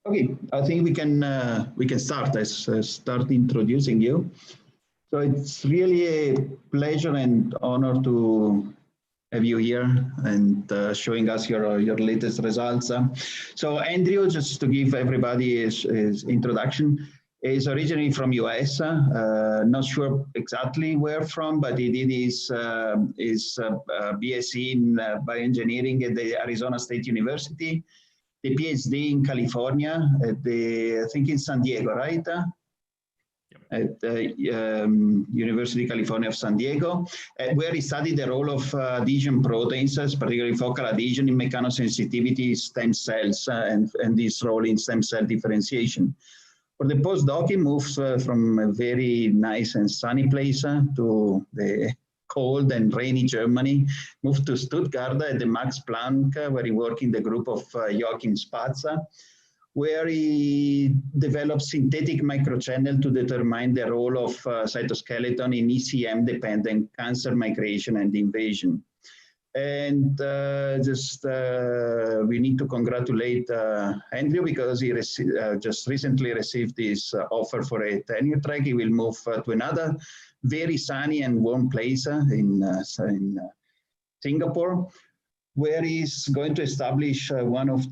Okay, I think we can start. Let's start introducing you. So it's really a pleasure and honor to have you here and showing us your latest results. So Andrew, just to give everybody his introduction, is originally from US. Not sure exactly where from, but he did his BSc in bioengineering at the Arizona State University, the PhD in California, at I think in San Diego, right? At the University of California of San Diego, where he studied the role of adhesion proteins, particularly focal adhesion in mechanosensitivity stem cells and this role in stem cell differentiation. For the postdoc, he moves from a very nice and sunny place to the cold and rainy Germany, moved to Stuttgart at the Max Planck, where he worked in the group of Joachim Spatzer, where he developed synthetic microchannel to determine the role of cytoskeleton in ECM-dependent cancer migration and invasion. And we need to congratulate Andrew because he just recently received his offer for a tenure track. He will move to another very sunny and warm place in Singapore, where he's going to establish one of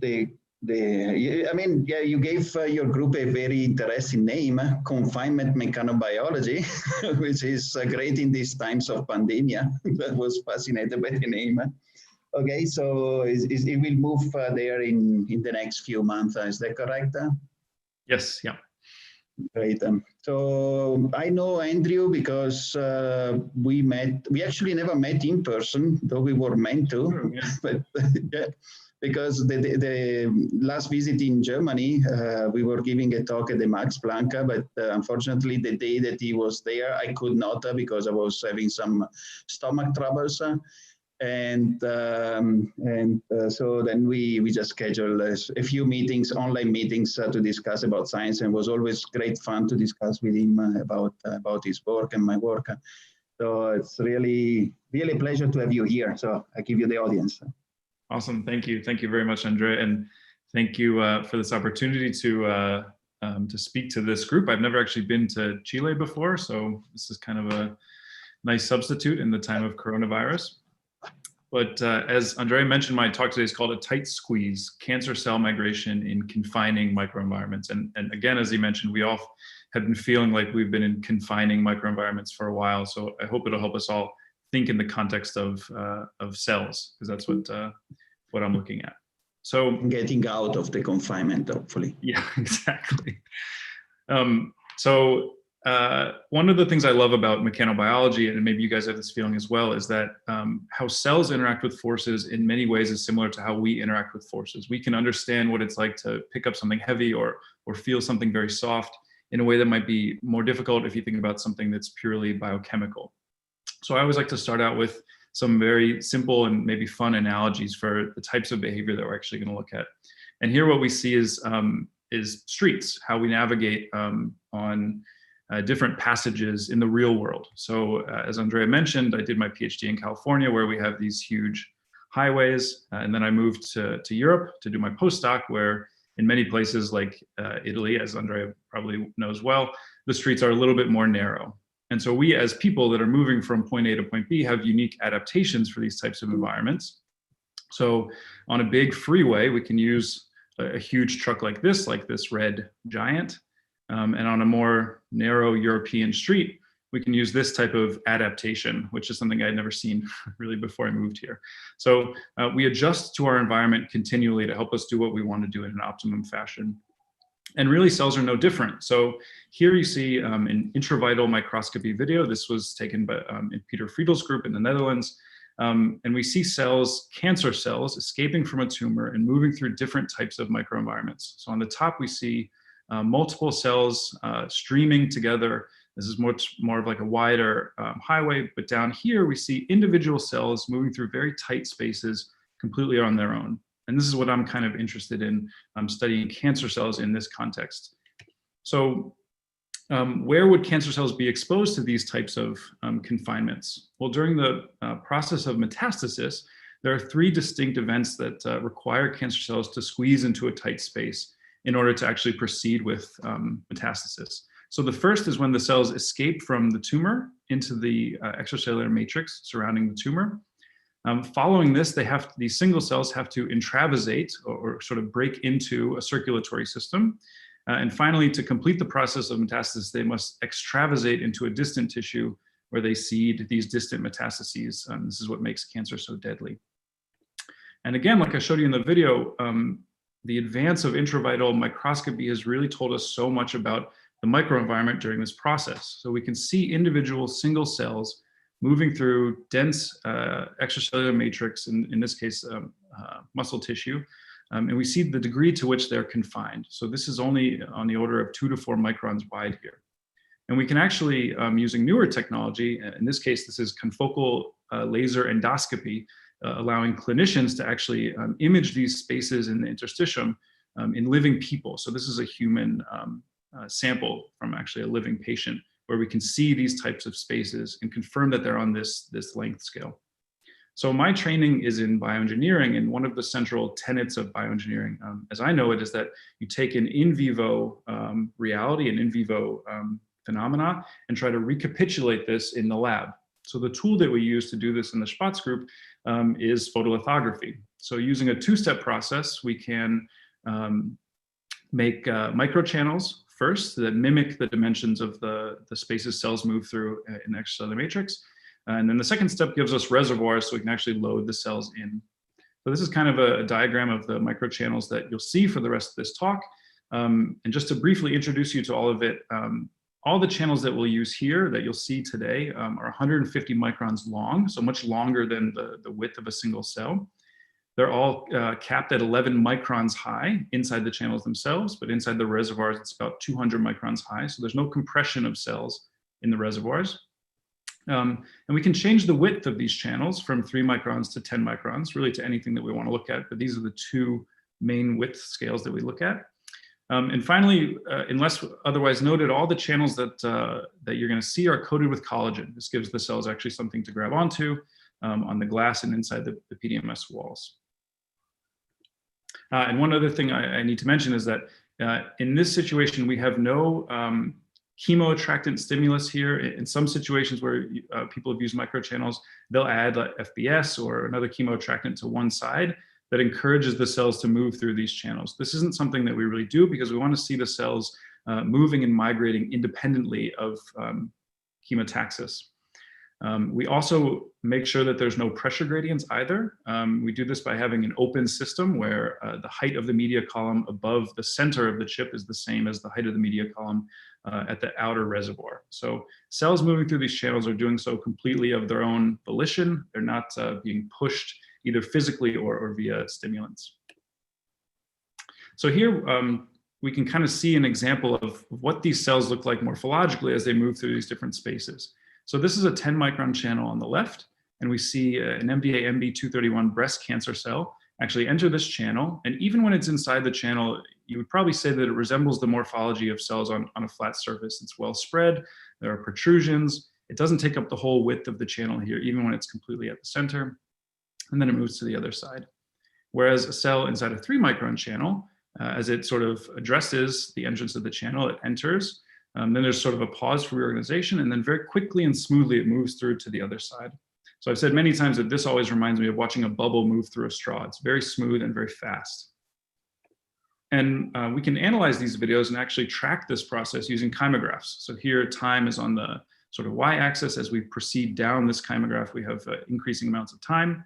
you gave your group a very interesting name, confinement mechanobiology, which is great in these times of pandemic. That was fascinated by the name. Okay, so it will move there in the next few months. Is that correct? Yes, yeah. Great. So I know Andrew because we actually never met in person, though we were meant to. Sure, yeah. But yeah, because the last visit in Germany, we were giving a talk at the Max Planck, but unfortunately the day that he was there, I could not because I was having some stomach troubles. So then we just scheduled a few meetings, online meetings to discuss about science, and it was always great fun to discuss with him about his work and my work. So it's really a pleasure to have you here. So I give you the audience. Awesome, thank you very much, Andre, and thank you for this opportunity to speak to this group. I've never actually been to Chile before, so this is kind of a nice substitute in the time of coronavirus. But as Andre mentioned, my talk today is called A Tight Squeeze, Cancer Cell Migration in Confining Microenvironments. And again, as he mentioned, we all have been feeling like we've been in confining microenvironments for a while. So I hope it'll help us all think in the context of cells, because that's what I'm looking at. So getting out of the confinement, hopefully. Yeah, exactly. One of the things I love about mechanobiology, and maybe you guys have this feeling as well, is that how cells interact with forces in many ways is similar to how we interact with forces. We can understand what it's like to pick up something heavy or feel something very soft in a way that might be more difficult if you think about something that's purely biochemical. So I always like to start out with some very simple and maybe fun analogies for the types of behavior that we're actually going to look at. And here what we see is streets, how we navigate on different passages in the real world. So as Andrea mentioned, I did my PhD in California, where we have these huge highways. And then I moved to Europe to do my postdoc, where in many places like Italy, as Andrea probably knows well, the streets are a little bit more narrow. And so we as people that are moving from point A to point B have unique adaptations for these types of environments. So on a big freeway, we can use a huge truck like this red Giant. And on a more narrow European street, we can use this type of adaptation, which is something I had never seen really before I moved here. So we adjust to our environment continually to help us do what we want to do in an optimum fashion. And really, cells are no different. So here you see an intravital microscopy video. This was taken by in Peter Friedel's group in the Netherlands. And we see cells, cancer cells, escaping from a tumor and moving through different types of microenvironments. So on the top, we see multiple cells streaming together. This is much more of like a wider highway, but down here we see individual cells moving through very tight spaces completely on their own. And this is what I'm kind of interested in studying cancer cells in this context. So where would cancer cells be exposed to these types of confinements? Well, during the process of metastasis, there are three distinct events that require cancer cells to squeeze into a tight space. in order to actually proceed with metastasis. So the first is when the cells escape from the tumor into the extracellular matrix surrounding the tumor. Following this, these single cells have to intravasate or sort of break into a circulatory system. And finally, to complete the process of metastasis, they must extravasate into a distant tissue where they seed these distant metastases. This is what makes cancer so deadly. And again, like I showed you in the video, the advance of intravital microscopy has really told us so much about the microenvironment during this process. So we can see individual single cells moving through dense extracellular matrix, in this case, muscle tissue, and we see the degree to which they're confined. So this is only on the order of 2 to 4 microns wide here. And we can actually, using newer technology, in this case, this is confocal laser endoscopy, allowing clinicians to actually image these spaces in the interstitium in living people. So this is a human sample from actually a living patient, where we can see these types of spaces and confirm that they're on this length scale. So my training is in bioengineering, and one of the central tenets of bioengineering, as I know it, is that you take an in vivo reality, an in vivo phenomena, and try to recapitulate this in the lab. So the tool that we use to do this in the Spatz group is photolithography. So using a two-step process, we can make microchannels first that mimic the dimensions of the spaces cells move through in the extracellular matrix. And then the second step gives us reservoirs so we can actually load the cells in. So this is kind of a diagram of the microchannels that you'll see for the rest of this talk. And just to briefly introduce you to all of it, all the channels that we'll use here that you'll see today are 150 microns long, so much longer than the width of a single cell. They're all capped at 11 microns high inside the channels themselves, but inside the reservoirs, it's about 200 microns high. So there's no compression of cells in the reservoirs. And we can change the width of these channels from 3 microns to 10 microns, really to anything that we want to look at. But these are the two main width scales that we look at. And finally, unless otherwise noted, all the channels that you're going to see are coated with collagen. This gives the cells actually something to grab onto on the glass and inside the PDMS walls. And one other thing I need to mention is that in this situation, we have no chemoattractant stimulus here. In some situations where people have used microchannels, they'll add like FBS or another chemoattractant to one side that encourages the cells to move through these channels. This isn't something that we really do because we want to see the cells moving and migrating independently of chemotaxis. We also make sure that there's no pressure gradients either. We do this by having an open system where the height of the media column above the center of the chip is the same as the height of the media column at the outer reservoir. So cells moving through these channels are doing so completely of their own volition. They're not being pushed either physically or via stimulants. So here we can kind of see an example of what these cells look like morphologically as they move through these different spaces. So this is a 10 micron channel on the left, and we see an MDA-MB231 breast cancer cell actually enter this channel. And even when it's inside the channel, you would probably say that it resembles the morphology of cells on a flat surface. It's well spread, there are protrusions. It doesn't take up the whole width of the channel here, even when it's completely at the center. And then it moves to the other side. Whereas a cell inside a 3 micron channel, as it sort of addresses the entrance of the channel, it enters. Then there's sort of a pause for reorganization, and then very quickly and smoothly it moves through to the other side. So I've said many times that this always reminds me of watching a bubble move through a straw. It's very smooth and very fast. And we can analyze these videos and actually track this process using chymographs. So here time is on the sort of y-axis. As we proceed down this chymograph, we have increasing amounts of time.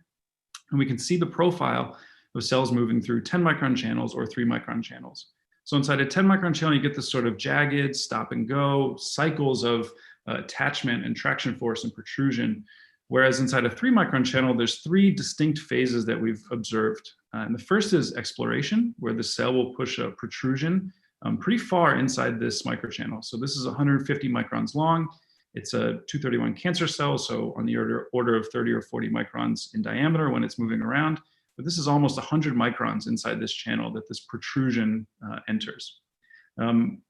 And we can see the profile of cells moving through 10 micron channels or 3 micron channels. So inside a 10 micron channel, you get this sort of jagged stop and go cycles of attachment and traction force and protrusion. Whereas inside a 3 micron channel, there's 3 distinct phases that we've observed. And the first is exploration, where the cell will push a protrusion pretty far inside this microchannel. So this is 150 microns long. It's a 231 cancer cell, so on the order of 30 or 40 microns in diameter when it's moving around. But this is almost 100 microns inside this channel that this protrusion enters.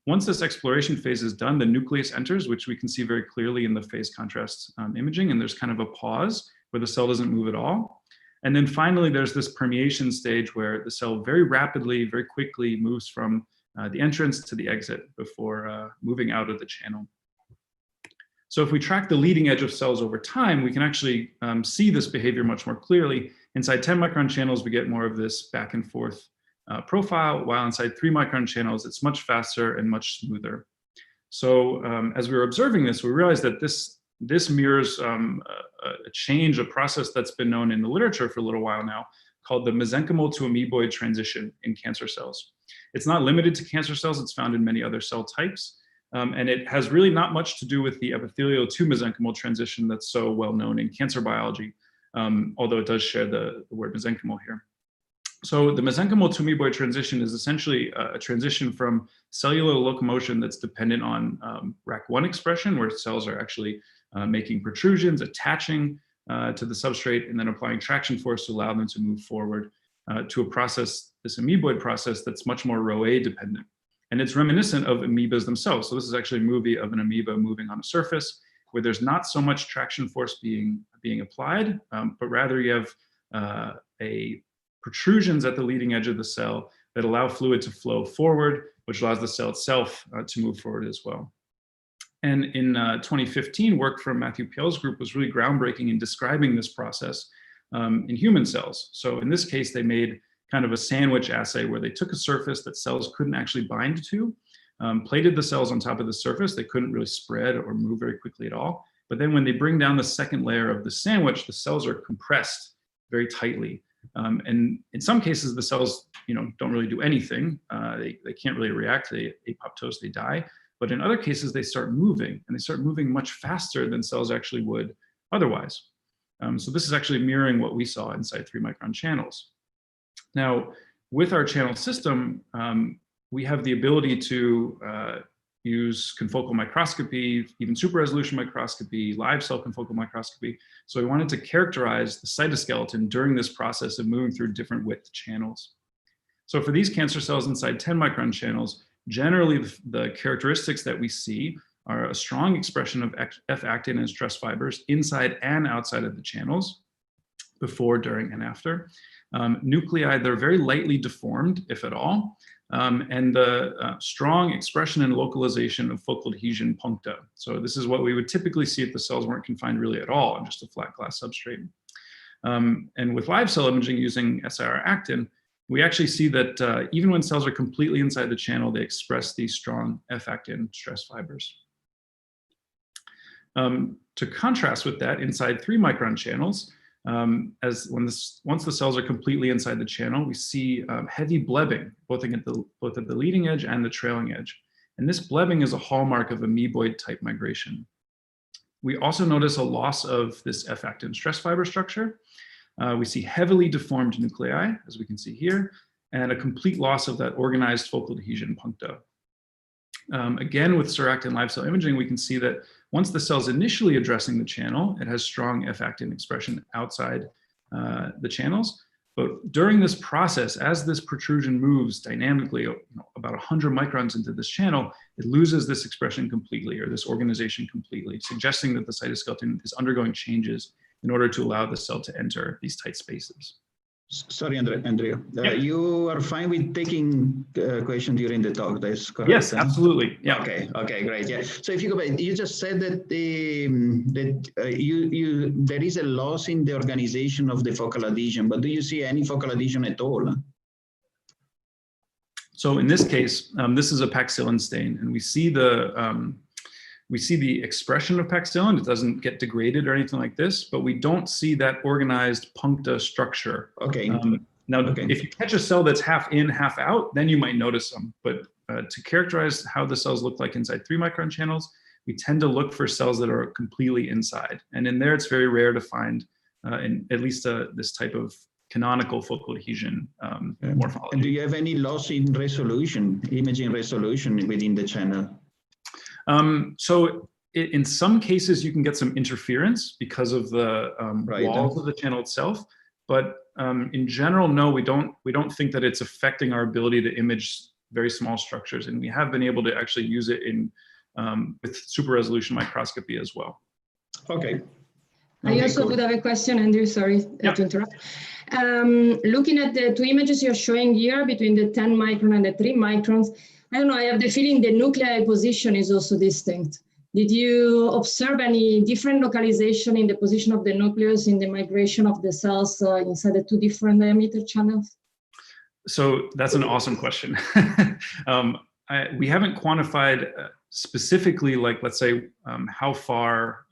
Once this exploration phase is done, the nucleus enters, which we can see very clearly in the phase contrast imaging, and there's kind of a pause where the cell doesn't move at all. And then finally, there's this permeation stage where the cell very rapidly, very quickly moves from the entrance to the exit before moving out of the channel. So if we track the leading edge of cells over time, we can actually see this behavior much more clearly. Inside 10 micron channels, we get more of this back and forth profile, while inside 3 micron channels, it's much faster and much smoother. So as we were observing this, we realized that this mirrors a change, a process that's been known in the literature for a little while now, called the mesenchymal to amoeboid transition in cancer cells. It's not limited to cancer cells, it's found in many other cell types. And it has really not much to do with the epithelial to mesenchymal transition that's so well known in cancer biology, although it does share the word mesenchymal here. So the mesenchymal to amoeboid transition is essentially a transition from cellular locomotion that's dependent on RAC1 expression, where cells are actually making protrusions, attaching to the substrate, and then applying traction force to allow them to move forward to a process, this amoeboid process, that's much more Roe dependent. And it's reminiscent of amoebas themselves. So this is actually a movie of an amoeba moving on a surface where there's not so much traction force being applied, but rather you have protrusions at the leading edge of the cell that allow fluid to flow forward, which allows the cell itself to move forward as well. And in 2015, work from Matthew Piel's group was really groundbreaking in describing this process in human cells. So in this case, they made kind of a sandwich assay where they took a surface that cells couldn't actually bind to, plated the cells on top of the surface. They couldn't really spread or move very quickly at all. But then when they bring down the second layer of the sandwich, the cells are compressed very tightly. And in some cases, the cells, don't really do anything. They can't really react. They apoptose, they die. But in other cases, they start moving, and they start moving much faster than cells actually would otherwise. So this is actually mirroring what we saw inside 3 micron channels. Now, with our channel system, we have the ability to use confocal microscopy, even super resolution microscopy, live cell confocal microscopy. So we wanted to characterize the cytoskeleton during this process of moving through different width channels. So for these cancer cells inside 10 micron channels, generally the characteristics that we see are a strong expression of F-actin and stress fibers inside and outside of the channels, before, during, and after. Nuclei, they're very lightly deformed, if at all, and the strong expression and localization of focal adhesion puncta. So this is what we would typically see if the cells weren't confined really at all on just a flat glass substrate. And with live cell imaging using SIR actin, we actually see that even when cells are completely inside the channel, they express these strong F-actin stress fibers. To contrast with that, inside 3 micron channels, once the cells are completely inside the channel, we see heavy blebbing, both at the leading edge and the trailing edge. And this blebbing is a hallmark of amoeboid type migration. We also notice a loss of this F-actin stress fiber structure. We see heavily deformed nuclei, as we can see here, and a complete loss of that organized focal adhesion puncta. Again, with SIR-actin live cell imaging, we can see that once the cell's initially addressing the channel, it has strong F-actin expression outside the channels. But during this process, as this protrusion moves dynamically, about 100 microns into this channel, it loses this expression completely, or this organization completely, suggesting that the cytoskeleton is undergoing changes in order to allow the cell to enter these tight spaces. Sorry, Andrea. Yeah. You are fine with taking questions during the talk, that's correct? Yes, absolutely. Yeah. Okay, great. Yeah. So if you go back, you just said that there is a loss in the organization of the focal adhesion, but do you see any focal adhesion at all? So in this case, this is a Paxillin stain, and we see the expression of Paxillin. It doesn't get degraded or anything like this, but we don't see that organized puncta structure. Okay. If you catch a cell that's half in, half out, then you might notice them. But to characterize how the cells look like inside 3 micron channels, we tend to look for cells that are completely inside. And in there, it's very rare to find at least this type of canonical focal adhesion morphology. And do you have any loss in resolution, imaging resolution within the channel? So in some cases, you can get some interference because of the walls of the channel itself. But in general, no, we don't think that it's affecting our ability to image very small structures. And we have been able to actually use it with super resolution microscopy as well. Okay. I also would have a question, Andrew, sorry to interrupt. Looking at the two images you're showing here between the 10 micron and the 3 microns, I don't know, I have the feeling the nuclei position is also distinct. Did you observe any different localization in the position of the nucleus in the migration of the cells inside the two different diameter channels? So that's an awesome question. We haven't quantified specifically, like, let's say, how far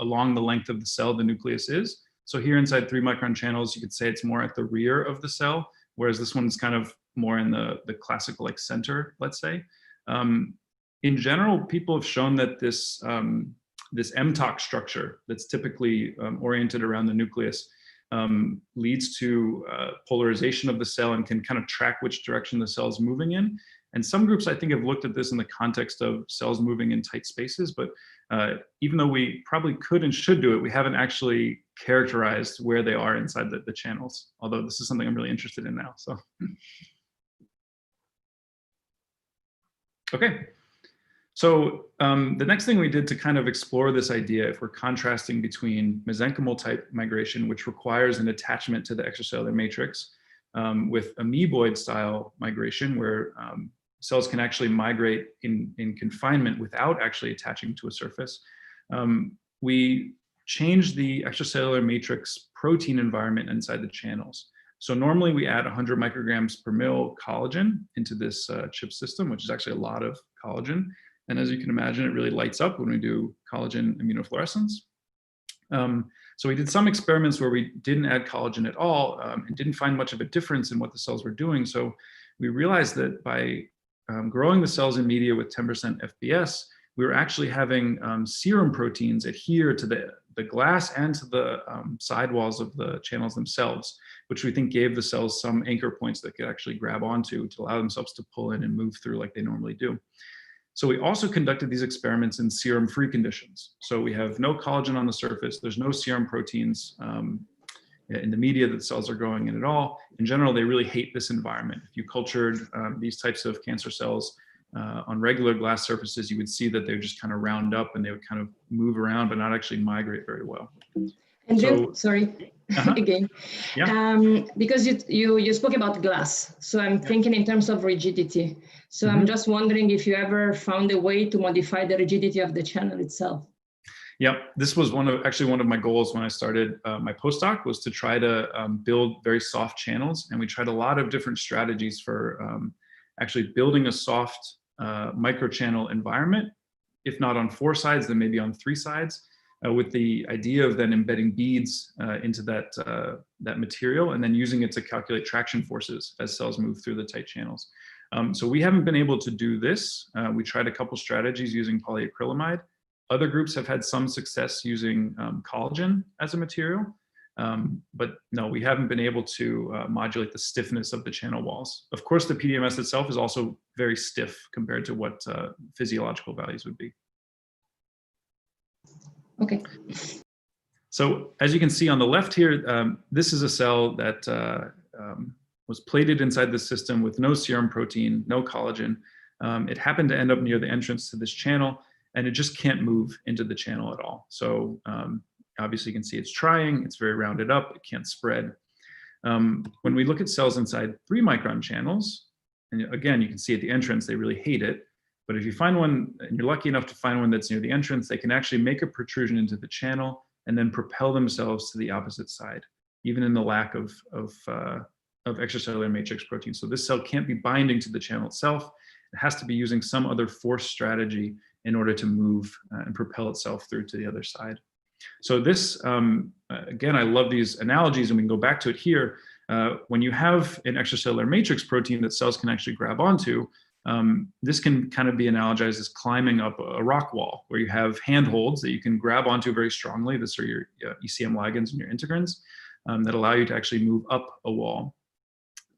along the length of the cell the nucleus is. So here inside 3 micron channels, you could say it's more at the rear of the cell, whereas this one's kind of more in the classical like center, let's say. In general, people have shown that this MTOC structure that's typically oriented around the nucleus leads to polarization of the cell and can kind of track which direction the cell is moving in. And some groups, I think, have looked at this in the context of cells moving in tight spaces, but even though we probably could and should do it, we haven't actually characterized where they are inside the channels, although this is something I'm really interested in now. So, okay. So the next thing we did to kind of explore this idea, if we're contrasting between mesenchymal type migration, which requires an attachment to the extracellular matrix, with amoeboid style migration, where cells can actually migrate in confinement without actually attaching to a surface, we changed the extracellular matrix protein environment inside the channels. So normally we add 100 micrograms per mil collagen into this chip system, which is actually a lot of collagen. And as you can imagine, it really lights up when we do collagen immunofluorescence. So we did some experiments where we didn't add collagen at all and didn't find much of a difference in what the cells were doing. So we realized that by growing the cells in media with 10% FPS, we were actually having serum proteins adhere to the glass and to the sidewalls of the channels themselves, which we think gave the cells some anchor points that could actually grab onto to allow themselves to pull in and move through like they normally do. So we also conducted these experiments in serum-free conditions. So we have no collagen on the surface, there's no serum proteins in the media that the cells are growing in at all. In general, they really hate this environment. If you cultured these types of cancer cells on regular glass surfaces, you would see that they would just kind of round up and they would kind of move around, but not actually migrate very well. And so, sorry, again, yeah. because you spoke about glass. So I'm thinking in terms of rigidity. So I'm just wondering if you ever found a way to modify the rigidity of the channel itself. Yeah, this was one of my goals when I started my postdoc, was to try to build very soft channels. And we tried a lot of different strategies for actually building a soft microchannel environment, if not on 4 sides, then maybe on 3 sides, with the idea of then embedding beads into that material and then using it to calculate traction forces as cells move through the tight channels. So we haven't been able to do this. We tried a couple strategies using polyacrylamide. Other groups have had some success using collagen as a material, but no, we haven't been able to modulate the stiffness of the channel walls. Of course, the PDMS itself is also very stiff compared to what physiological values would be. Okay. So as you can see on the left here, this is a cell that was plated inside the system with no serum protein, no collagen. It happened to end up near the entrance to this channel, and it just can't move into the channel at all. So obviously you can see it's trying, it's very rounded up, it can't spread. When we look at cells inside 3 micron channels, and again, you can see at the entrance, they really hate it. But if you find one, and you're lucky enough to find one that's near the entrance, they can actually make a protrusion into the channel and then propel themselves to the opposite side, even in the lack of extracellular matrix protein. So this cell can't be binding to the channel itself. It has to be using some other force strategy in order to move and propel itself through to the other side. So this, again, I love these analogies, and we can go back to it here. When you have an extracellular matrix protein that cells can actually grab onto, this can kind of be analogized as climbing up a rock wall, where you have handholds that you can grab onto very strongly. This are your ECM ligands and your integrins that allow you to actually move up a wall.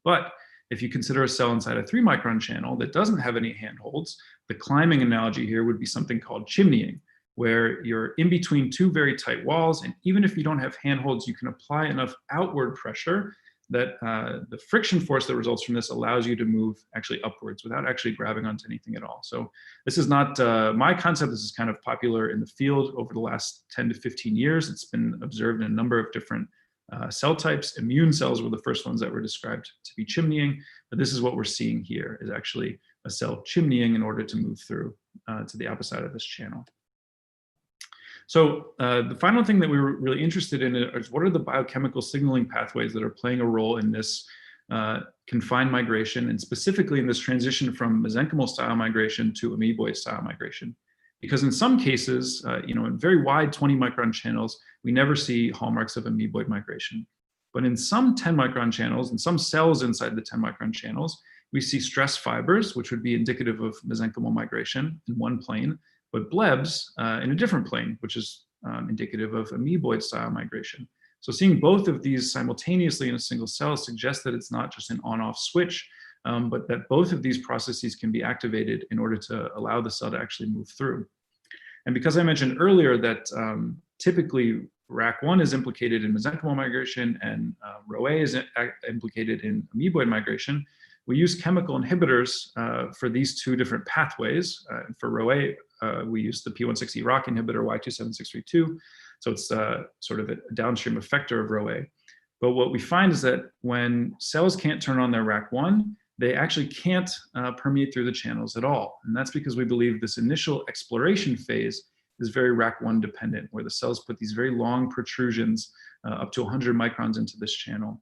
But if you consider a cell inside a 3 micron channel that doesn't have any handholds, the climbing analogy here would be something called chimneying, where you're in between 2 very tight walls, and even if you don't have handholds, you can apply enough outward pressure that the friction force that results from this allows you to move actually upwards without actually grabbing onto anything at all. So this is not my concept. This is kind of popular in the field over the last 10 to 15 years. It's been observed in a number of different cell types. Immune cells were the first ones that were described to be chimneying, but this is what we're seeing here, is actually a cell chimneying in order to move through to the opposite side of this channel. So the final thing that we were really interested in is what are the biochemical signaling pathways that are playing a role in this confined migration, and specifically in this transition from mesenchymal style migration to amoeboid style migration. Because in some cases, in very wide 20 micron channels, we never see hallmarks of amoeboid migration. But in some 10 micron channels, and some cells inside the 10 micron channels, we see stress fibers, which would be indicative of mesenchymal migration in one plane, but blebs in a different plane, which is indicative of amoeboid style migration. So seeing both of these simultaneously in a single cell suggests that it's not just an on-off switch, but that both of these processes can be activated in order to allow the cell to actually move through. And because I mentioned earlier that typically RAC1 is implicated in mesenchymal migration and RhoA is implicated in amoeboid migration, we use chemical inhibitors for these two different pathways. For RhoA, we use the P160 ROCK inhibitor Y27632. So it's sort of a downstream effector of RhoA. But what we find is that when cells can't turn on their RAC1, they actually can't permeate through the channels at all. And that's because we believe this initial exploration phase is very RAC1 dependent, where the cells put these very long protrusions up to 100 microns into this channel.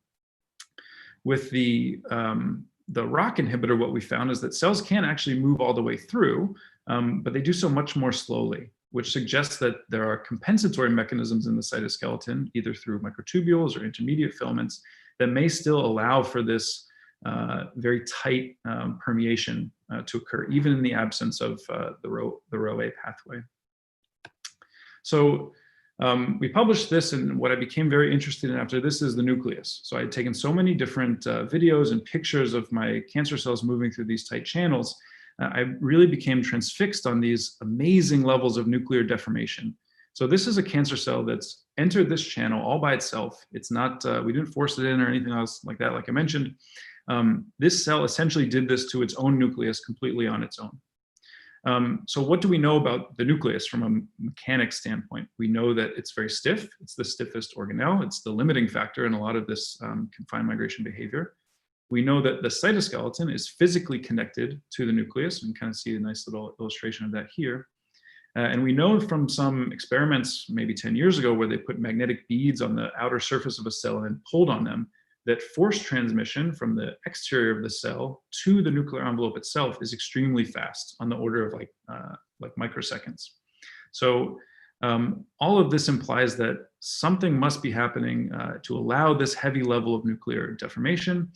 With the ROCK inhibitor, what we found is that cells can actually move all the way through, but they do so much more slowly, which suggests that there are compensatory mechanisms in the cytoskeleton, either through microtubules or intermediate filaments, that may still allow for this very tight permeation to occur, even in the absence of the RhoA pathway. So we published this, and what I became very interested in after this is the nucleus. So I had taken so many different videos and pictures of my cancer cells moving through these tight channels. I really became transfixed on these amazing levels of nuclear deformation. So this is a cancer cell that's entered this channel all by itself. It's not, we didn't force it in or anything else like that, like I mentioned. This cell essentially did this to its own nucleus completely on its own. So what do we know about the nucleus from a mechanics standpoint? We know that it's very stiff. It's the stiffest organelle. It's the limiting factor in a lot of this confined migration behavior. We know that the cytoskeleton is physically connected to the nucleus. You can kind of see a nice little illustration of that here. And we know from some experiments maybe 10 years ago where they put magnetic beads on the outer surface of a cell and pulled on them, that force transmission from the exterior of the cell to the nuclear envelope itself is extremely fast, on the order of like microseconds. So all of this implies that something must be happening to allow this heavy level of nuclear deformation,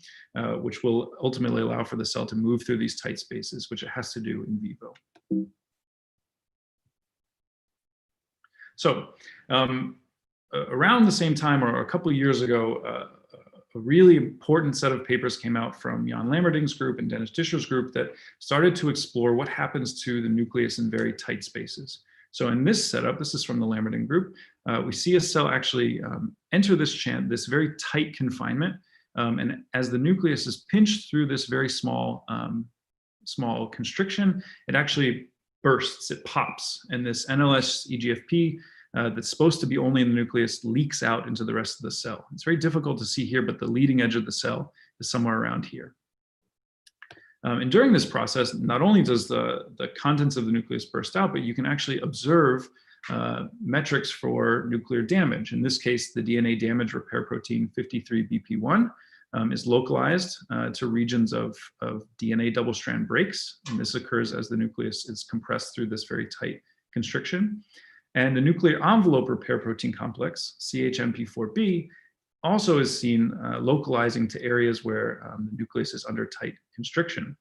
which will ultimately allow for the cell to move through these tight spaces, which it has to do in vivo. So around the same time, or a couple of years ago, a really important set of papers came out from Jan Lammerding's group and Dennis Discher's group that started to explore what happens to the nucleus in very tight spaces. So in this setup, this is from the Lammerding group, we see a cell actually enter this very tight confinement. And as the nucleus is pinched through this very small constriction, it actually bursts, it pops, and this NLS EGFP that's supposed to be only in the nucleus leaks out into the rest of the cell. It's very difficult to see here, but the leading edge of the cell is somewhere around here. And during this process, not only does the contents of the nucleus burst out, but you can actually observe metrics for nuclear damage. In this case, the DNA damage repair protein 53BP1 is localized to regions of DNA double-strand breaks. And this occurs as the nucleus is compressed through this very tight constriction. And the nuclear envelope repair protein complex, CHMP4B, also is seen localizing to areas where the nucleus is under tight constriction.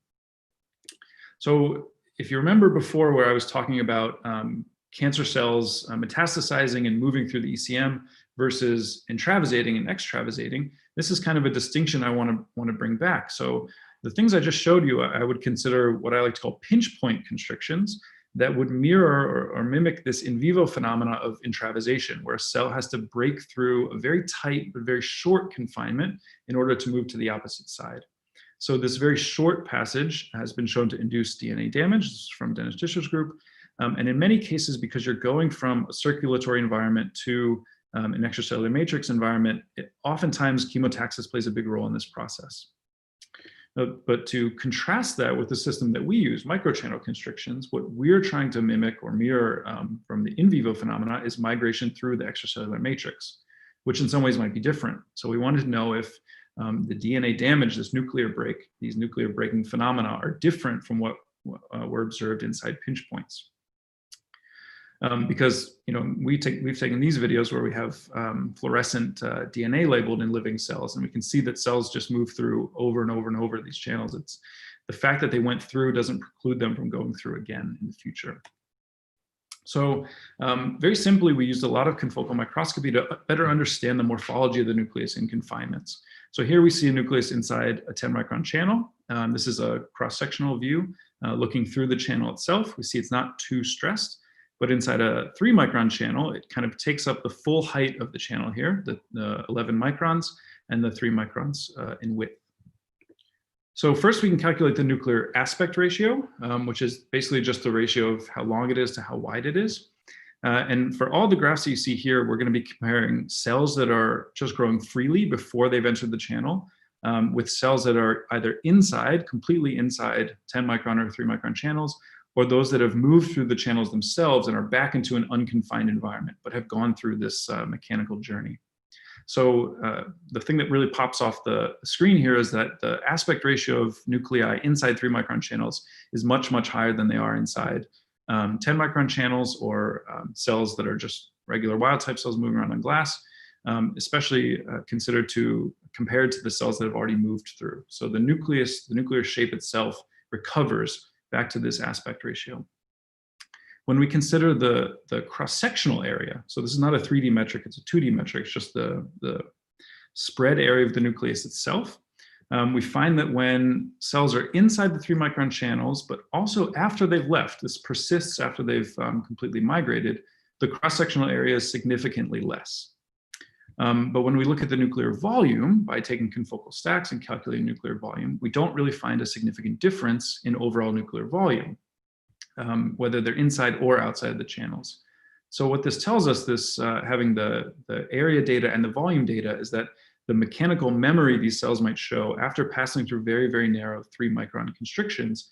So if you remember before where I was talking about cancer cells metastasizing and moving through the ECM versus intravasating and extravasating, this is kind of a distinction I want to bring back. So the things I just showed you, I would consider what I like to call pinch point constrictions that would mirror or mimic this in vivo phenomena of intravasation, where a cell has to break through a very tight but very short confinement in order to move to the opposite side. So this very short passage has been shown to induce DNA damage. This is from Dennis Discher's group. And in many cases, because you're going from a circulatory environment to an extracellular matrix environment, oftentimes chemotaxis plays a big role in this process. But to contrast that with the system that we use, microchannel constrictions, what we're trying to mimic or mirror from the in vivo phenomena is migration through the extracellular matrix, which in some ways might be different. So we wanted to know if the DNA damage, this nuclear break, these nuclear breaking phenomena are different from what were observed inside pinch points. Because we've taken these videos where we have fluorescent DNA labeled in living cells, and we can see that cells just move through over and over and over these channels. It's the fact that they went through doesn't preclude them from going through again in the future. So very simply, we used a lot of confocal microscopy to better understand the morphology of the nucleus in confinements. So here we see a nucleus inside a 10 micron channel. This is a cross-sectional view looking through the channel itself. We see it's not too stressed. But inside a 3 micron channel, it kind of takes up the full height of the channel here, the 11 microns and the 3 microns in width. So first we can calculate the nuclear aspect ratio, which is basically just the ratio of how long it is to how wide it is. And for all the graphs that you see here, we're going to be comparing cells that are just growing freely before they've entered the channel with cells that are either inside, completely inside 10 micron or 3 micron channels, or those that have moved through the channels themselves and are back into an unconfined environment, but have gone through this mechanical journey. So the thing that really pops off the screen here is that the aspect ratio of nuclei inside 3 micron channels is much, much higher than they are inside 10 micron channels or cells that are just regular wild type cells moving around on glass, especially compared to the cells that have already moved through. So the nucleus, the nuclear shape itself recovers back to this aspect ratio. When we consider the cross-sectional area, so this is not a 3D metric, it's a 2D metric, it's just the spread area of the nucleus itself, we find that when cells are inside the 3 micron channels, but also after they've left, this persists after they've completely migrated, the cross-sectional area is significantly less. But when we look at the nuclear volume by taking confocal stacks and calculating nuclear volume, we don't really find a significant difference in overall nuclear volume, whether they're inside or outside the channels. So what this tells us, having the area data and the volume data, is that the mechanical memory these cells might show after passing through very, very narrow 3 micron constrictions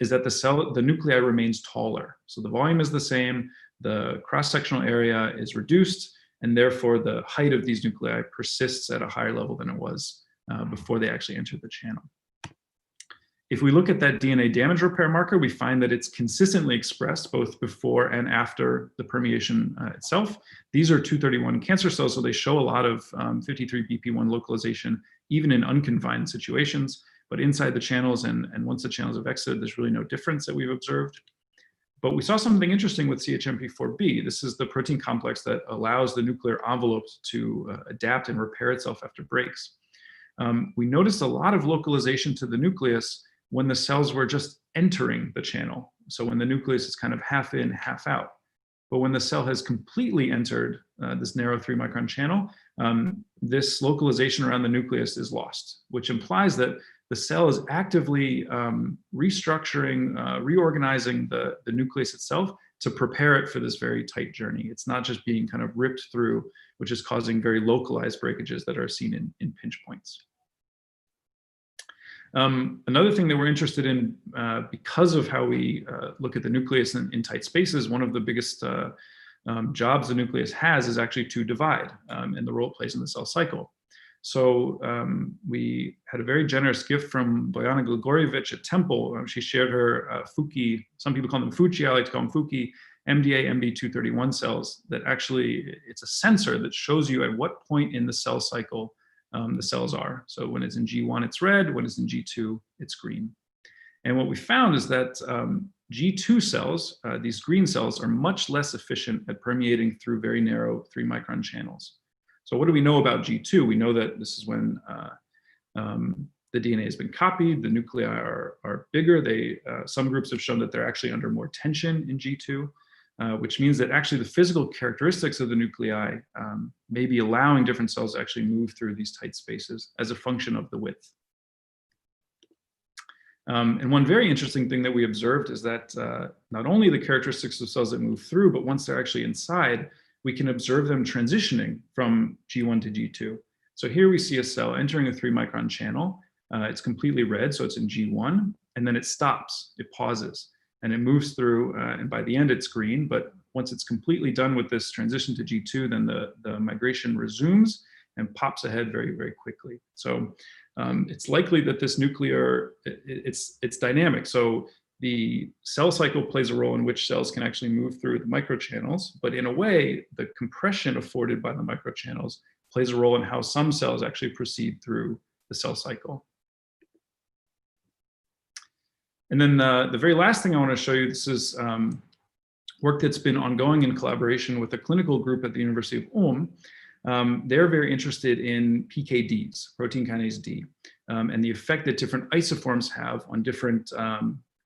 is that the nuclei remains taller. So the volume is the same, the cross-sectional area is reduced, and therefore the height of these nuclei persists at a higher level than it was before they actually entered the channel. If we look at that DNA damage repair marker, we find that it's consistently expressed both before and after the permeation itself. These are 231 cancer cells, so they show a lot of 53BP1 localization, even in unconfined situations. But inside the channels and once the channels have exited, there's really no difference that we've observed. But we saw something interesting with CHMP4B. This is the protein complex that allows the nuclear envelope to adapt and repair itself after breaks. We noticed a lot of localization to the nucleus when the cells were just entering the channel. So when the nucleus is kind of half in, half out. But when the cell has completely entered this narrow 3 micron channel, this localization around the nucleus is lost, which implies that the cell is actively restructuring, reorganizing the nucleus itself to prepare it for this very tight journey. It's not just being kind of ripped through, which is causing very localized breakages that are seen in pinch points. Another thing that we're interested in, because of how we look at the nucleus in tight spaces, one of the biggest jobs the nucleus has is actually to divide and the role it plays in the cell cycle. So we had a very generous gift from Bojana Gligorievich at Temple. She shared her Fuki, some people call them Fuji, I like to call them Fuki, MDA MB231 cells that actually, it's a sensor that shows you at what point in the cell cycle the cells are. So when it's in G1, it's red. When it's in G2, it's green. And what we found is that G2 cells, these green cells, are much less efficient at permeating through very narrow 3 micron channels. So what do we know about G2? We know that this is when the DNA has been copied, the nuclei are bigger. Some groups have shown that they're actually under more tension in G2. Which means that actually the physical characteristics of the nuclei may be allowing different cells to actually move through these tight spaces as a function of the width. And one very interesting thing that we observed is that not only the characteristics of cells that move through, but once they're actually inside, we can observe them transitioning from G1 to G2. So here we see a cell entering a 3 micron channel. It's completely red, so it's in G1, and then it stops, it pauses, and it moves through, and by the end it's green, but once it's completely done with this transition to G2, then the migration resumes and pops ahead very, very quickly. So it's likely that this nuclear, it's dynamic. So the cell cycle plays a role in which cells can actually move through the microchannels, but in a way, the compression afforded by the microchannels plays a role in how some cells actually proceed through the cell cycle. And then the very last thing I want to show you, this is work that's been ongoing in collaboration with a clinical group at the University of Ulm. They're very interested in PKDs, protein kinase D, and the effect that different isoforms have on different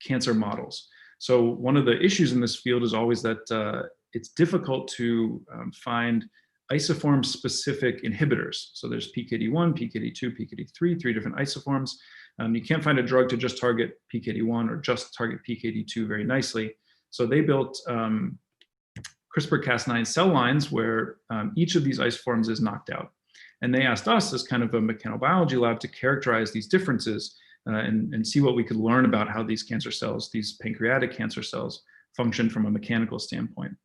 cancer models. So one of the issues in this field is always that it's difficult to find isoform-specific inhibitors. So there's PKD1, PKD2, PKD3, 3 different isoforms. You can't find a drug to just target PKD1 or just target PKD2 very nicely. So they built CRISPR-Cas9 cell lines where each of these isoforms is knocked out. And they asked us as kind of a mechanobiology lab to characterize these differences and see what we could learn about how these cancer cells, these pancreatic cancer cells, function from a mechanical standpoint.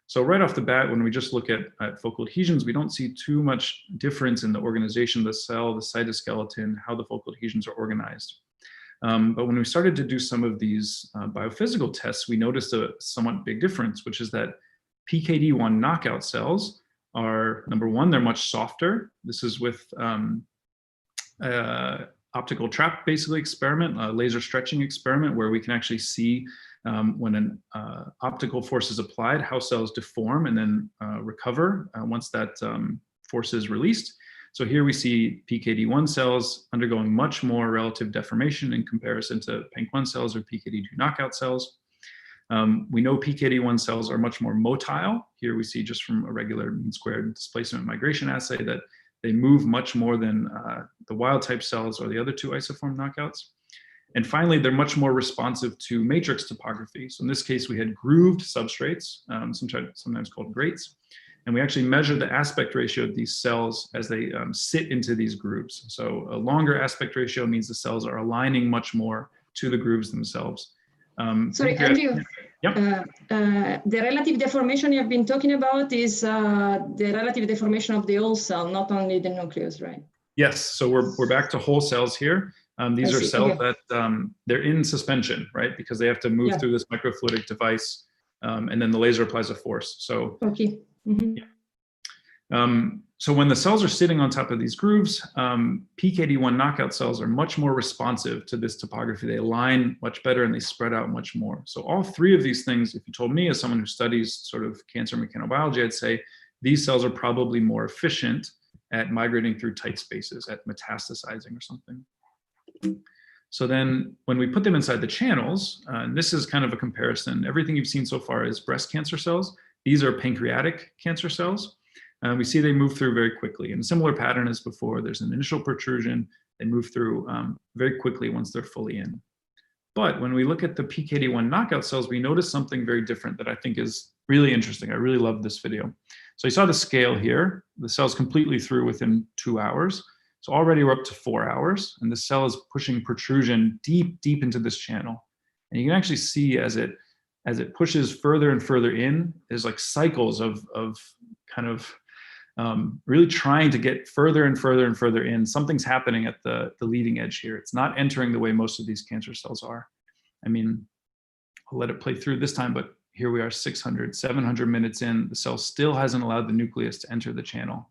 So right off the bat, when we just look at focal adhesions, we don't see too much difference in the organization of the cell, the cytoskeleton, how the focal adhesions are organized. But when we started to do some of these biophysical tests, we noticed a somewhat big difference, which is that PKD1 knockout cells are, number one, they're much softer. This is with optical trap, basically, experiment, a laser stretching experiment, where we can actually see when an optical force is applied, how cells deform and then recover once that force is released. So here we see PKD1 cells undergoing much more relative deformation in comparison to PANC1 cells or PKD2 knockout cells. We know PKD1 cells are much more motile. Here we see just from a regular mean squared displacement migration assay that they move much more than the wild type cells or the other 2 isoform knockouts. And finally, they're much more responsive to matrix topography. So in this case, we had grooved substrates, sometimes called grates. And we actually measured the aspect ratio of these cells as they sit into these grooves. So a longer aspect ratio means the cells are aligning much more to the grooves themselves. Sorry, Andrew. Yep. The relative deformation you have been talking about is the relative deformation of the whole cell, not only the nucleus, right? Yes. So we're back to whole cells here. These are cells that they're in suspension, right? Because they have to move through this microfluidic device, and then the laser applies a force. So okay. So when the cells are sitting on top of these grooves, PKD1 knockout cells are much more responsive to this topography. They align much better and they spread out much more. So all 3 of these things, if you told me as someone who studies sort of cancer mechanobiology, I'd say these cells are probably more efficient at migrating through tight spaces, at metastasizing or something. So then when we put them inside the channels, and this is kind of a comparison, everything you've seen so far is breast cancer cells. These are pancreatic cancer cells. We see they move through very quickly. In a similar pattern as before, there's an initial protrusion. They move through very quickly once they're fully in. But when we look at the PKD1 knockout cells, we notice something very different that I think is really interesting. I really love this video. So you saw the scale here. The cell's completely through within 2 hours. So already we're up to 4 hours, and the cell is pushing protrusion deep, deep into this channel. And you can actually see as it pushes further and further in, there's like cycles of kind of really trying to get further and further and further in. Something's happening at the leading edge here. It's not entering the way most of these cancer cells are. I mean, I'll let it play through this time, but here we are 600, 700 minutes in. The cell still hasn't allowed the nucleus to enter the channel.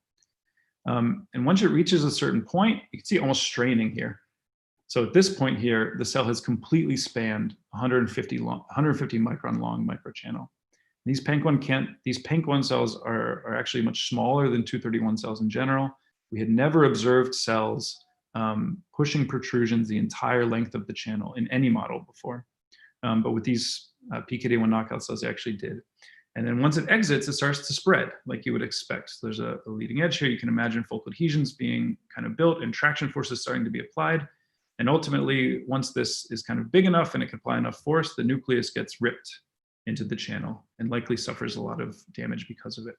And once it reaches a certain point, you can see almost straining here. So at this point here, the cell has completely spanned 150 micron long microchannel. These PANC1 cells are actually much smaller than 231 cells in general. We had never observed cells pushing protrusions the entire length of the channel in any model before. But with these PKD1 knockout cells, they actually did. And then once it exits, it starts to spread like you would expect. So there's a leading edge here. You can imagine focal adhesions being kind of built and traction forces starting to be applied. And ultimately, once this is kind of big enough and it can apply enough force, the nucleus gets ripped into the channel and likely suffers a lot of damage because of it.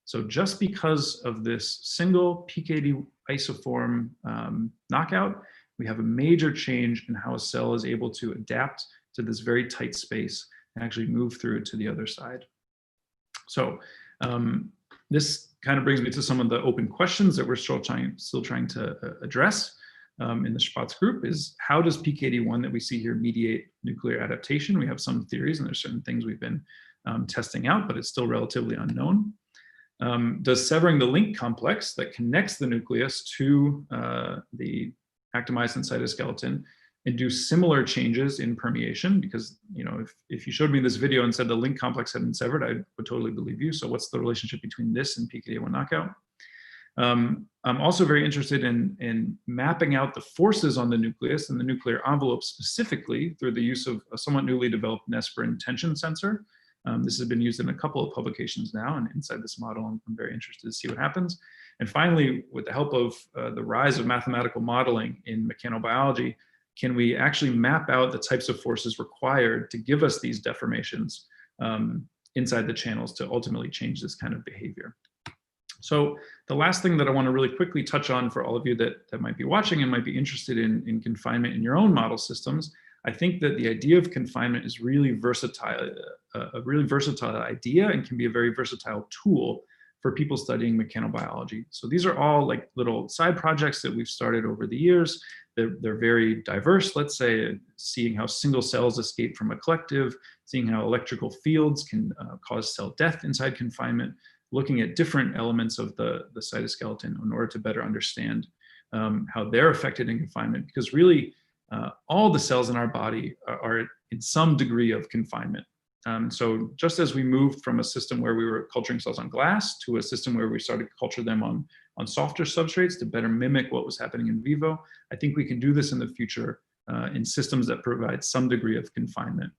So just because of this single PKD isoform knockout, we have a major change in how a cell is able to adapt to this very tight space and actually move through to the other side. So this kind of brings me to some of the open questions that we're still trying to address in the Spatz group is, how does PKD1 that we see here mediate nuclear adaptation? We have some theories and there's certain things we've been testing out, but it's still relatively unknown. Does severing the link complex that connects the nucleus to the actomyosin cytoskeleton induce similar changes in permeation? Because, you know, if you showed me this video and said the link complex had been severed, I would totally believe you. So what's the relationship between this and PKD1 knockout? I'm also very interested in mapping out the forces on the nucleus and the nuclear envelope specifically through the use of a somewhat newly developed Nesperin tension sensor. This has been used in a couple of publications now, and inside this model, I'm very interested to see what happens. And finally, with the help of the rise of mathematical modeling in mechanobiology, can we actually map out the types of forces required to give us these deformations inside the channels to ultimately change this kind of behavior? So the last thing that I want to really quickly touch on for all of you that might be watching and might be interested in confinement in your own model systems, I think that the idea of confinement is really versatile, a really versatile idea, and can be a very versatile tool for people studying mechanobiology. So these are all like little side projects that we've started over the years. They're very diverse. Let's say seeing how single cells escape from a collective, seeing how electrical fields can cause cell death inside confinement, looking at different elements of the cytoskeleton in order to better understand how they're affected in confinement. Because really, all the cells in our body are in some degree of confinement. So just as we moved from a system where we were culturing cells on glass to a system where we started to culture them on softer substrates to better mimic what was happening in vivo, I think we can do this in the future in systems that provide some degree of confinement.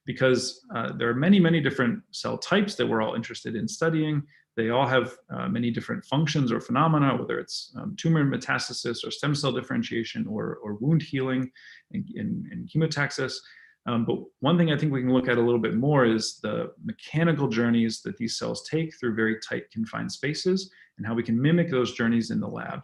Because there are many, many different cell types that we're all interested in studying. They all have many different functions or phenomena, whether it's tumor metastasis or stem cell differentiation or wound healing and chemotaxis. But one thing I think we can look at a little bit more is the mechanical journeys that these cells take through very tight confined spaces and how we can mimic those journeys in the lab.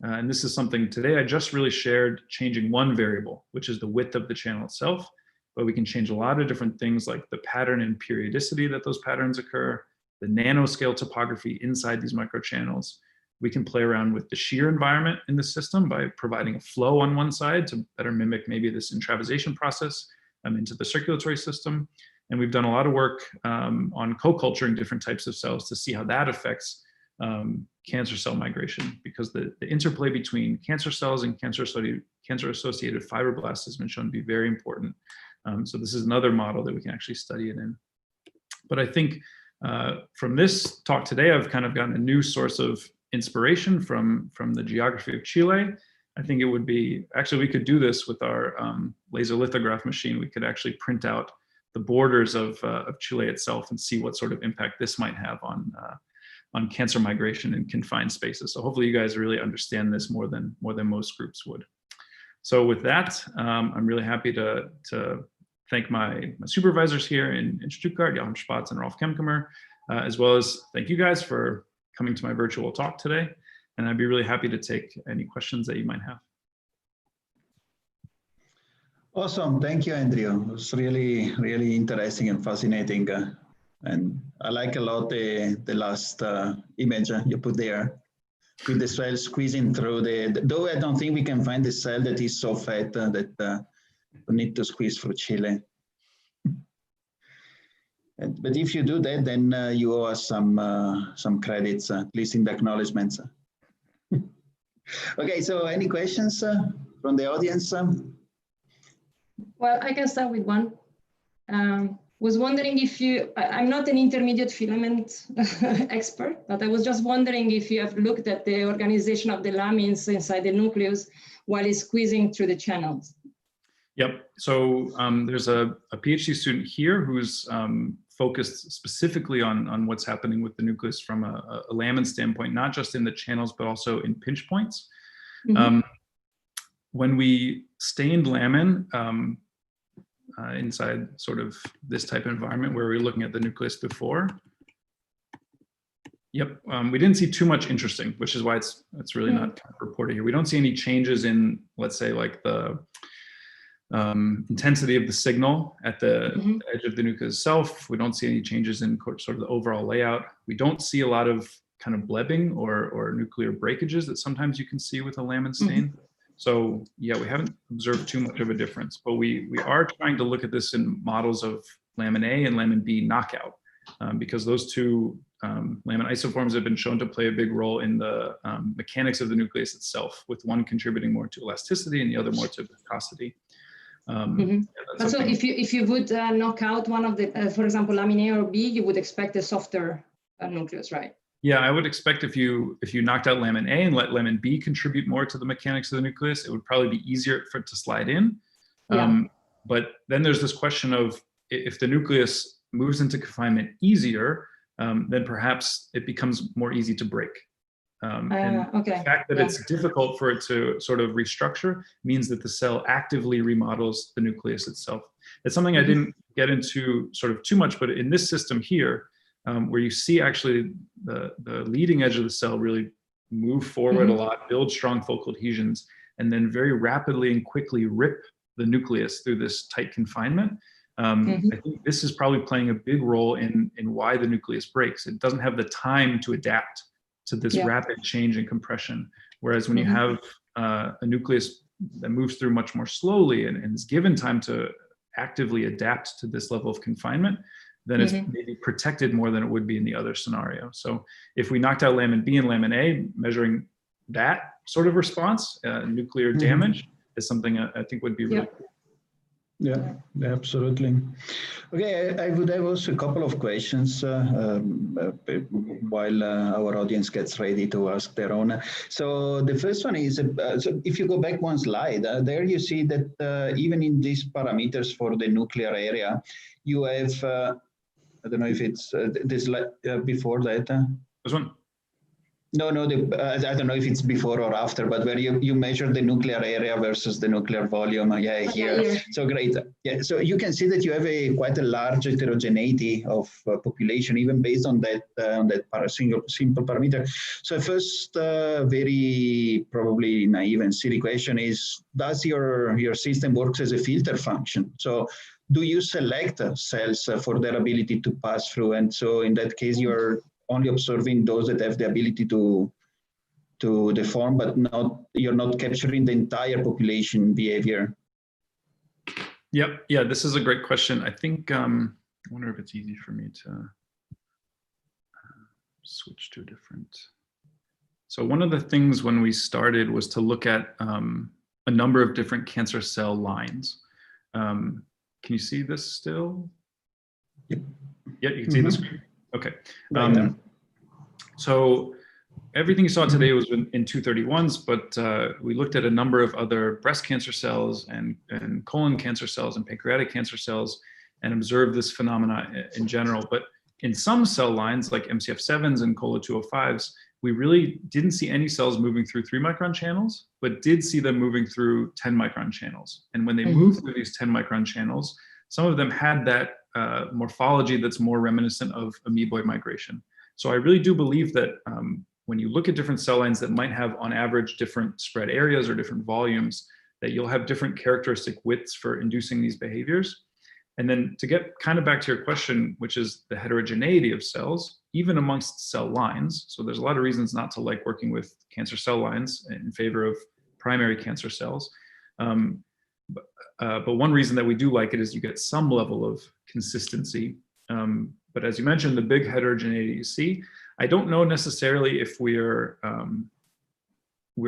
And this is something today I just really shared, changing one variable, which is the width of the channel itself. But we can change a lot of different things like the pattern and periodicity that those patterns occur, the nanoscale topography inside these microchannels. We can play around with the shear environment in the system by providing a flow on one side to better mimic maybe this intravasation process into the circulatory system. And we've done a lot of work on co-culturing different types of cells to see how that affects cancer cell migration, because the interplay between cancer cells and cancer-associated fibroblasts has been shown to be very important. So this is another model that we can actually study it in. But I think from this talk today, I've kind of gotten a new source of inspiration from the geography of Chile. I think it would be, actually we could do this with our laser lithograph machine. We could actually print out the borders of Chile itself and see what sort of impact this might have on cancer migration in confined spaces. So hopefully you guys really understand this more than most groups would. So with that, I'm really happy to thank my supervisors here in Stuttgart, Joachim Spatz and Rolf Kemkemer, as well as thank you guys for coming to my virtual talk today. And I'd be really happy to take any questions that you might have. Awesome, thank you, Andrew. It was really, really interesting and fascinating. And I like a lot the last image you put there with the cell squeezing through though I don't think we can find the cell that is so fat that we need to squeeze through Chile. But if you do that, then you owe us some credits, at least in the acknowledgements. Okay, so any questions from the audience? Well, I can start with one. Was wondering if I'm not an intermediate filament expert, but I was just wondering if you have looked at the organization of the lamins inside the nucleus while it's squeezing through the channels. Yep, so there's a PhD student here who's focused specifically on what's happening with the nucleus from a lamin standpoint, not just in the channels, but also in pinch points. Mm-hmm. When we stained lamin inside sort of this type of environment where we were looking at the nucleus before, Yep, we didn't see too much interesting, which is why it's really not kind of reported here. We don't see any changes in, let's say, like the intensity of the signal at the edge of the nucleus itself. We don't see any changes in sort of the overall layout. We don't see a lot of kind of blebbing or nuclear breakages that sometimes you can see with a lamin stain. So yeah, we haven't observed too much of a difference, but we are trying to look at this in models of lamin A and lamin B knockout, because those two lamin isoforms have been shown to play a big role in the mechanics of the nucleus itself, with one contributing more to elasticity and the other more to viscosity. Yeah, so if you would knock out one of the, for example, lamin A or B, you would expect a softer nucleus, right? Yeah, I would expect if you knocked out lamin A and let lamin B contribute more to the mechanics of the nucleus, it would probably be easier for it to slide in. But then there's this question of, if the nucleus moves into confinement easier, then perhaps it becomes more easy to break. The fact that it's difficult for it to sort of restructure means that the cell actively remodels the nucleus itself. It's something I didn't get into sort of too much, but in this system here, where you see actually the leading edge of the cell really move forward a lot, build strong focal adhesions, and then very rapidly and quickly rip the nucleus through this tight confinement. I think this is probably playing a big role in why the nucleus breaks. It doesn't have the time to adapt to this rapid change in compression. Whereas when you have a nucleus that moves through much more slowly and is given time to actively adapt to this level of confinement, then it's maybe protected more than it would be in the other scenario. So if we knocked out lamin B and lamin A, measuring that sort of response, nuclear damage, is something I think would be really cool. Yeah, absolutely. Okay, I would have also a couple of questions while our audience gets ready to ask their own. So the first one is, so if you go back one slide, there you see that even in these parameters for the nuclear area, you have, I don't know if it's this before that. This one? No, I don't know if it's before or after, but where you measure the nuclear area versus the nuclear volume. Here. So great. Yeah, so you can see that you have quite a large heterogeneity of population, even based on that simple parameter. So first, very probably naive and silly question is, does your system works as a filter function? So do you select cells for their ability to pass through? And so in that case, you're only observing those that have the ability to deform, but you're not capturing the entire population behavior. Yep. Yeah, this is a great question. I think, I wonder if it's easy for me to switch to a different. So one of the things when we started was to look at a number of different cancer cell lines. Can you see this still? Yep. Yeah, you can see the screen. Okay. So everything you saw today was in 231s, but we looked at a number of other breast cancer cells and colon cancer cells and pancreatic cancer cells and observed this phenomena in general. But in some cell lines like MCF7s and COLA 205s, we really didn't see any cells moving through 3-micron channels, but did see them moving through 10-micron channels. And when they moved through these 10-micron channels, some of them had that morphology that's more reminiscent of amoeboid migration. So I really do believe that when you look at different cell lines that might have on average different spread areas or different volumes, that you'll have different characteristic widths for inducing these behaviors. And then to get kind of back to your question, which is the heterogeneity of cells, even amongst cell lines. So there's a lot of reasons not to like working with cancer cell lines in favor of primary cancer cells. But one reason that we do like it is you get some level of consistency. But as you mentioned, the big heterogeneity you see, I don't know necessarily if we're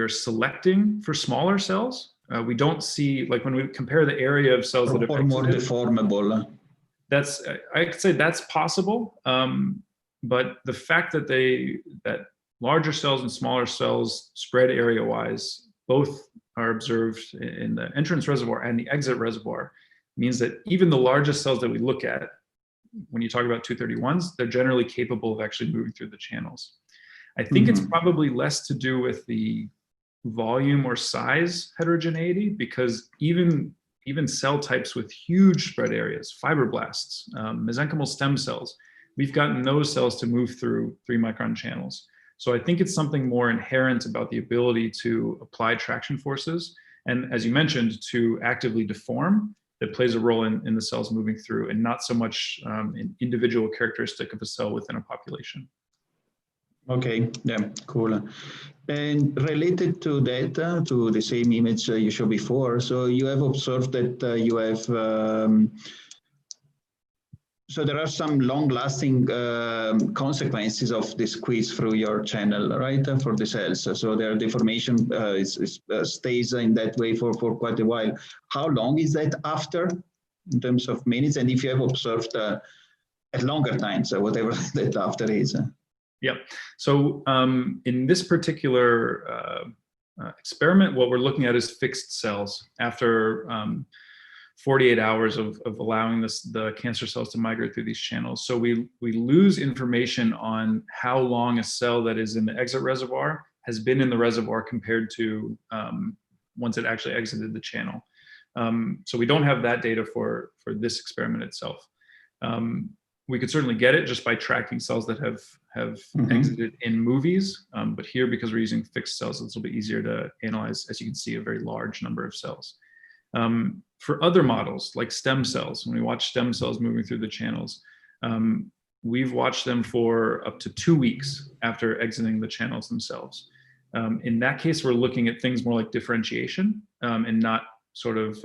selecting for smaller cells. We don't see, like when we compare the area of cells that have more deformable. That's, I could say that's possible. But the fact that that larger cells and smaller cells spread area-wise, both are observed in the entrance reservoir and the exit reservoir, means that even the largest cells that we look at, when you talk about 231s, they're generally capable of actually moving through the channels. I think it's probably less to do with the volume or size heterogeneity, because even cell types with huge spread areas, fibroblasts, mesenchymal stem cells, we've gotten those cells to move through 3-micron channels. So I think it's something more inherent about the ability to apply traction forces, and as you mentioned, to actively deform, that plays a role in the cells moving through, and not so much an individual characteristic of a cell within a population. Okay, yeah, cool. And related to that, to the same image you showed before, so you have observed that you have, so there are some long-lasting consequences of the squeeze through your channel, right, for the cells. So their deformation stays in that way for quite a while. How long is that after, in terms of minutes? And if you have observed at longer times, whatever that after is. Yeah. So in this particular experiment, what we're looking at is fixed cells after 48 hours of allowing the cancer cells to migrate through these channels. So we lose information on how long a cell that is in the exit reservoir has been in the reservoir compared to once it actually exited the channel. So we don't have that data for this experiment itself. We could certainly get it just by tracking cells that have exited in movies, but here, because we're using fixed cells, it's a little bit easier to analyze, as you can see, a very large number of cells. For other models, like stem cells, when we watch stem cells moving through the channels, we've watched them for up to 2 weeks after exiting the channels themselves. In that case, we're looking at things more like differentiation and not sort of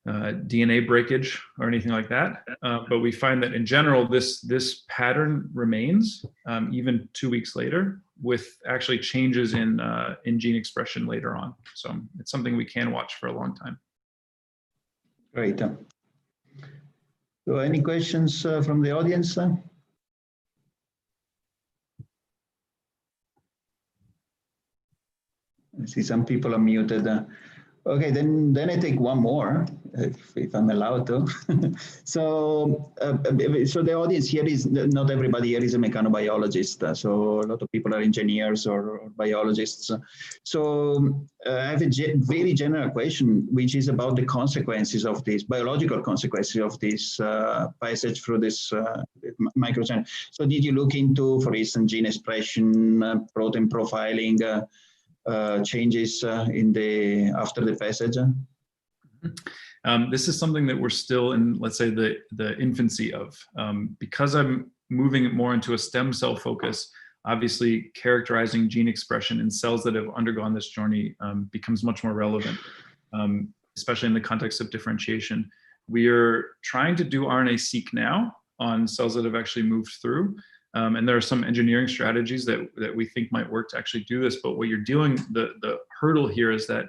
DNA breakage or anything like that. But we find that in general, this pattern remains even 2 weeks later, with actually changes in gene expression later on. So it's something we can watch for a long time. Great. So any questions from the audience? I see some people are muted. Okay, then I take one more, if I'm allowed to. So the audience here is, not everybody here is a mechanobiologist. So a lot of people are engineers or biologists. So I have a very general question, which is about the consequences of this, biological consequences of this passage through this microchannel. So did you look into, for instance, gene expression, protein profiling, changes after the passage? This is something that we're still in, let's say, the infancy of. Because I'm moving it more into a stem cell focus, obviously characterizing gene expression in cells that have undergone this journey becomes much more relevant, especially in the context of differentiation. We are trying to do RNA-seq now on cells that have actually moved through. And there are some engineering strategies that we think might work to actually do this. But what you're doing, the hurdle here is that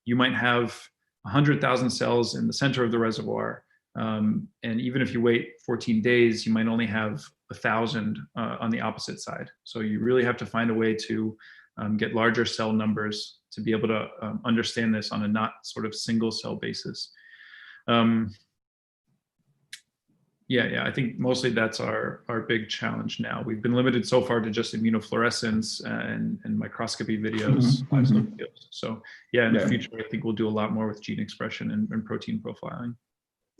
you might have 100,000 cells in the center of the reservoir. And even if you wait 14 days, you might only have 1,000 on the opposite side. So you really have to find a way to get larger cell numbers to be able to understand this on a not sort of single cell basis. Yeah, I think mostly that's our big challenge now. We've been limited so far to just immunofluorescence and microscopy videos. So yeah, in the future, I think we'll do a lot more with gene expression and protein profiling.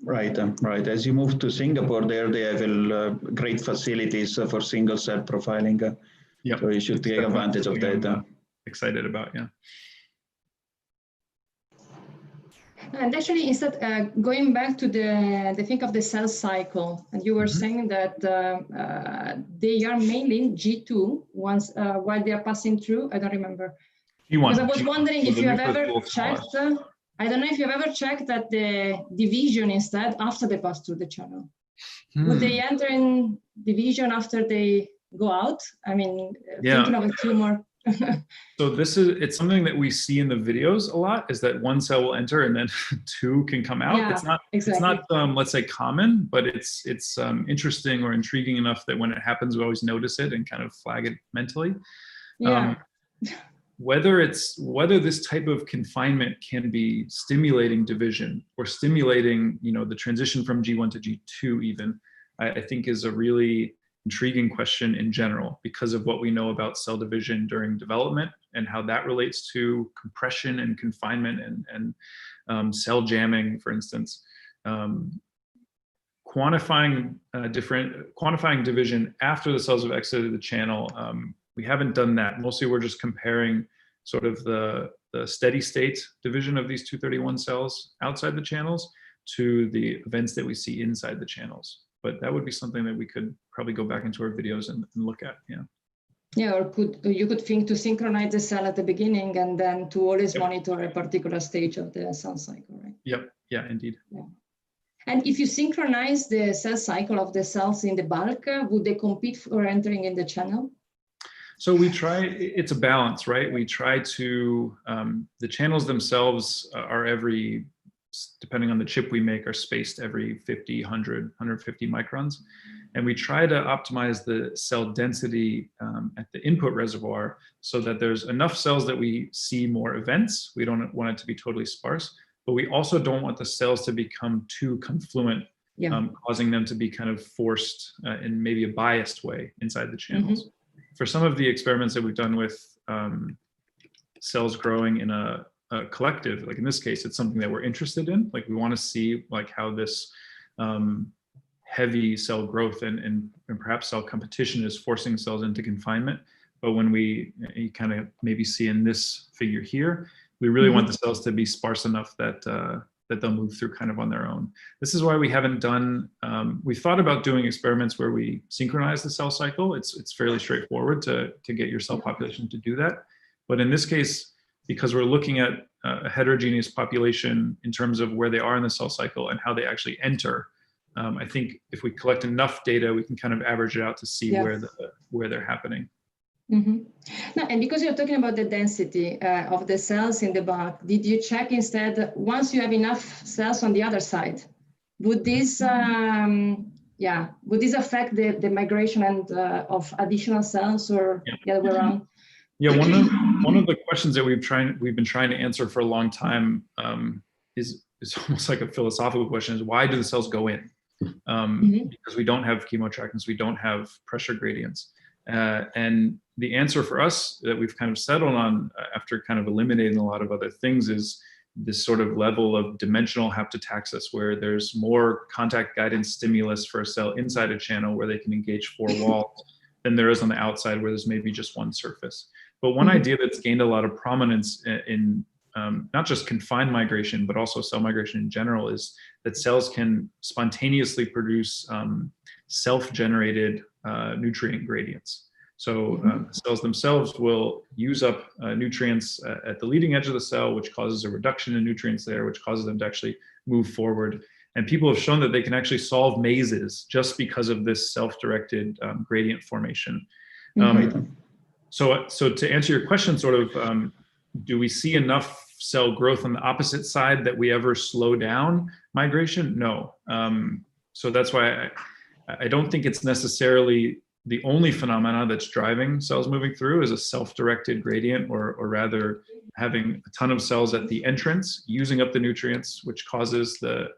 Right, right. As you move to Singapore, they have great facilities for single cell profiling. Yeah, so you should take advantage of that. I'm excited about, yeah. And actually, instead, going back to the think of the cell cycle, and you were saying that they are mainly in G2 once while they are passing through. I don't remember. G1. Because I was wondering if you have ever checked. I don't know if you've ever checked that the division instead after they pass through the channel. Would they enter in division after they go out? I mean, thinking of a tumor. So it's something that we see in the videos a lot, is that one cell will enter and then 2 can come out. Yeah, it's not let's say common, but it's interesting or intriguing enough that when it happens, we always notice it and kind of flag it mentally. Yeah. Whether this type of confinement can be stimulating division or stimulating, the transition from G1 to G2 even, I think is a really intriguing question in general, because of what we know about cell division during development and how that relates to compression and confinement and cell jamming, for instance. quantifying quantifying division after the cells have exited the channel, we haven't done that. Mostly we're just comparing sort of the steady state division of these 231 cells outside the channels to the events that we see inside the channels. But that would be something that we could probably go back into our videos and look at. Yeah. Yeah, or you could think to synchronize the cell at the beginning and then to always monitor a particular stage of the cell cycle, right? Yep. Yeah, indeed. Yeah. And if you synchronize the cell cycle of the cells in the bulk, would they compete for entering in the channel? So we try, it's a balance, right? We try to, the channels themselves are every, depending on the chip we make, are spaced every 50, 100, 150 microns. And we try to optimize the cell density at the input reservoir so that there's enough cells that we see more events. We don't want it to be totally sparse, but we also don't want the cells to become too confluent, causing them to be kind of forced in maybe a biased way inside the channels. Mm-hmm. For some of the experiments that we've done with cells growing in a collective, like in this case, it's something that we're interested in. Like we want to see like how this heavy cell growth and perhaps cell competition is forcing cells into confinement. But when you kind of maybe see in this figure here, we really want the cells to be sparse enough that that they'll move through kind of on their own. This is why we haven't done, we thought about doing experiments where we synchronize the cell cycle. It's fairly straightforward to get your cell population to do that. But in this case, because we're looking at a heterogeneous population in terms of where they are in the cell cycle and how they actually enter, I think if we collect enough data, we can kind of average it out to see where they're happening. Mm-hmm. No, and because you're talking about the density of the cells in the bulk, did you check instead, once you have enough cells on the other side, would this, would this affect the migration and of additional cells, or the other way around? Yeah, one of the questions that we've been trying to answer for a long time is almost like a philosophical question: is why do the cells go in? Because we don't have chemoattractants, we don't have pressure gradients. And the answer for us that we've kind of settled on after kind of eliminating a lot of other things is this sort of level of dimensional haptotaxis, where there's more contact guidance stimulus for a cell inside a channel where they can engage 4 walls than there is on the outside where there's maybe just one surface. But one idea that's gained a lot of prominence in not just confined migration, but also cell migration in general, is that cells can spontaneously produce self-generated nutrient gradients. So cells themselves will use up nutrients at the leading edge of the cell, which causes a reduction in nutrients there, which causes them to actually move forward. And people have shown that they can actually solve mazes just because of this self-directed gradient formation. So to answer your question, sort of, do we see enough cell growth on the opposite side that we ever slow down migration? No. So that's why I don't think it's necessarily the only phenomena that's driving cells moving through is a self-directed gradient, or rather having a ton of cells at the entrance using up the nutrients, which causes the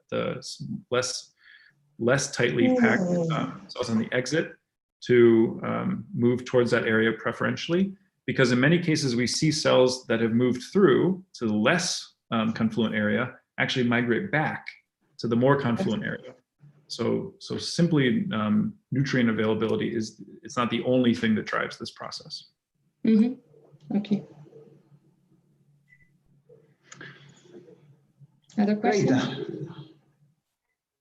less tightly packed cells on the exit to move towards that area preferentially. Because in many cases we see cells that have moved through to the less confluent area actually migrate back to the more confluent area. So simply nutrient availability it's not the only thing that drives this process. Okay. Other questions? Great.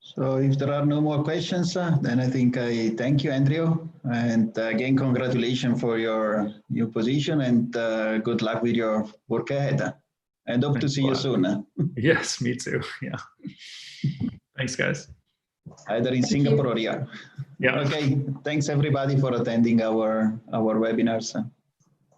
So if there are no more questions, then I think I thank you, Andrew. And again, congratulations for your new position, and good luck with your work ahead. And hope to see you soon. Yes, me too. Yeah. Thanks, guys. Either in Singapore or here. Yeah. Okay. Thanks everybody for attending our webinars.